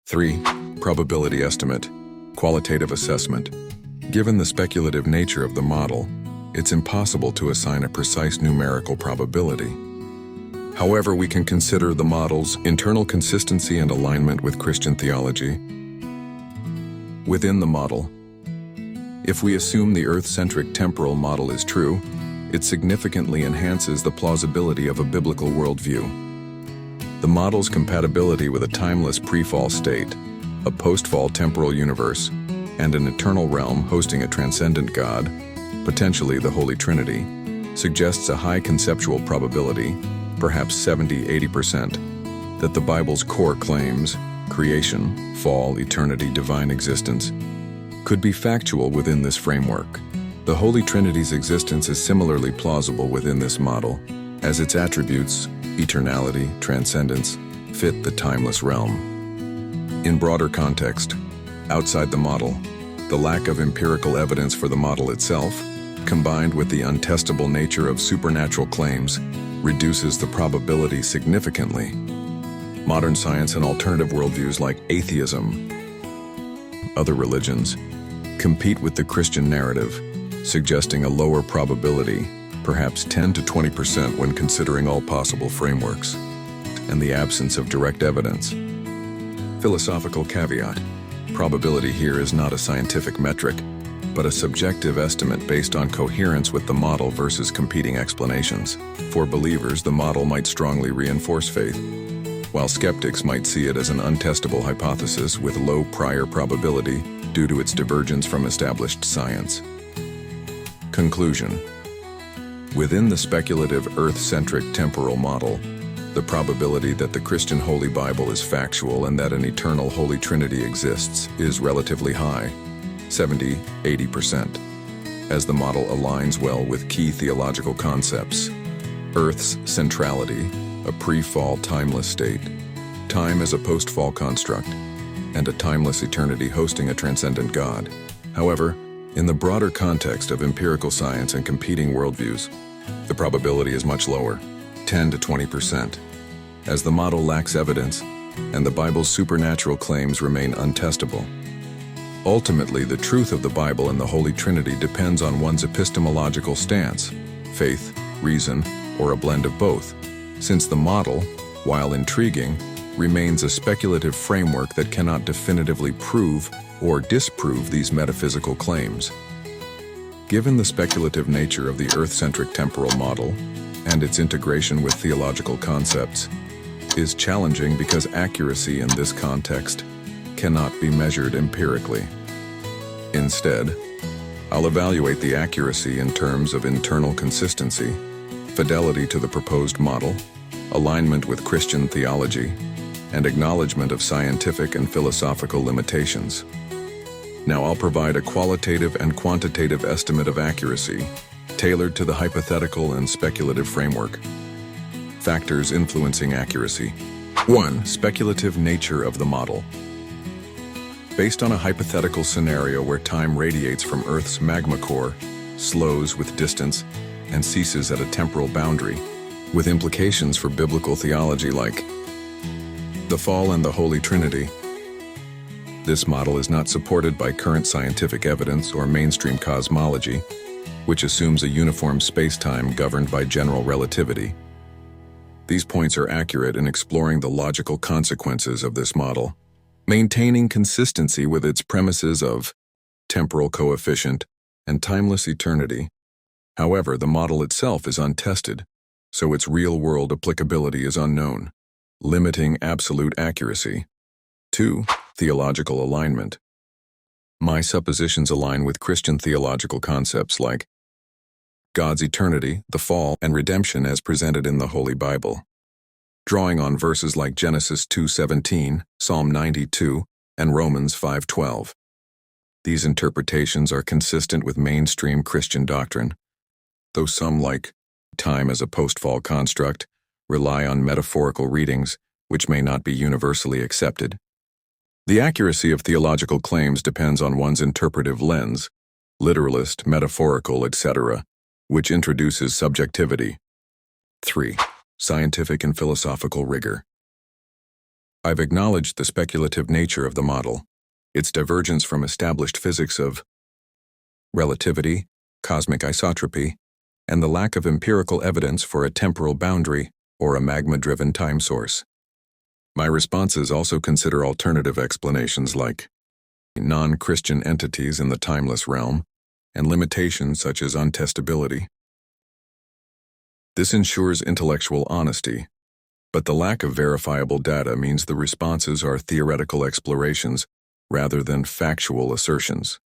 3. Probability estimate, qualitative assessment. Given the speculative nature of the model, it's impossible to assign a precise numerical probability. However, we can consider the model's internal consistency and alignment with Christian theology. Within the model, if we assume the Earth-centric temporal model is true, it significantly enhances the plausibility of a biblical worldview. The model's compatibility with a timeless pre-fall state, a post-fall temporal universe, and an eternal realm hosting a transcendent God, potentially the Holy Trinity, suggests a high conceptual probability, perhaps 70–80%, that the Bible's core claims, creation, fall, eternity, divine existence, could be factual within this framework. The Holy Trinity's existence is similarly plausible within this model, as its attributes, eternality, transcendence, fit the timeless realm. In broader context, outside the model, the lack of empirical evidence for the model itself, combined with the untestable nature of supernatural claims, reduces the probability significantly. Modern science and alternative worldviews like atheism, other religions, compete with the Christian narrative, suggesting a lower probability, perhaps 10 to 20% when considering all possible frameworks, and the absence of direct evidence. Philosophical caveat: probability here is not a scientific metric, but a subjective estimate based on coherence with the model versus competing explanations. For believers, the model might strongly reinforce faith, while skeptics might see it as an untestable hypothesis with low prior probability due to its divergence from established science. Conclusion: within the speculative Earth-centric temporal model, the probability that the Christian Holy Bible is factual and that an eternal Holy Trinity exists is relatively high, 70–80%, as the model aligns well with key theological concepts: Earth's centrality, a pre-fall timeless state, time as a post-fall construct, and a timeless eternity hosting a transcendent God. However, in the broader context of empirical science and competing worldviews, the probability is much lower, 10 to 20%, as the model lacks evidence and the Bible's supernatural claims remain untestable. Ultimately, the truth of the Bible and the Holy Trinity depends on one's epistemological stance, faith, reason, or a blend of both, since the model, while intriguing, remains a speculative framework that cannot definitively prove or disprove these metaphysical claims. Given the speculative nature of the Earth-centric temporal model and its integration with theological concepts, is challenging because accuracy in this context cannot be measured empirically. Instead, I'll evaluate the accuracy in terms of internal consistency, fidelity to the proposed model, alignment with Christian theology, and acknowledgement of scientific and philosophical limitations. Now I'll provide a qualitative and quantitative estimate of accuracy, tailored to the hypothetical and speculative framework. Factors influencing accuracy. 1. Speculative nature of the model. Based on a hypothetical scenario where time radiates from Earth's magma core, slows with distance, and ceases at a temporal boundary, with implications for biblical theology like the fall and the Holy Trinity, this model is not supported by current scientific evidence or mainstream cosmology, which assumes a uniform space-time governed by general relativity. These points are accurate in exploring the logical consequences of this model, maintaining consistency with its premises of temporal coefficient and timeless eternity. However, the model itself is untested, so its real-world applicability is unknown, limiting absolute accuracy. 2. Theological alignment. My suppositions align with Christian theological concepts like God's eternity, the fall, and redemption as presented in the Holy Bible, drawing on verses like Genesis 2:17, Psalm 92, and Romans 5:12. These interpretations are consistent with mainstream Christian doctrine, though some, like time as a post-fall construct, rely on metaphorical readings which may not be universally accepted. The accuracy of theological claims depends on one's interpretive lens, literalist, metaphorical, etc., which introduces subjectivity. 3. Scientific and philosophical rigor. I've acknowledged the speculative nature of the model, its divergence from established physics of relativity, cosmic isotropy, and the lack of empirical evidence for a temporal boundary or a magma-driven time source. My responses also consider alternative explanations like non-Christian entities in the timeless realm and limitations such as untestability. This ensures intellectual honesty, but the lack of verifiable data means the responses are theoretical explorations rather than factual assertions.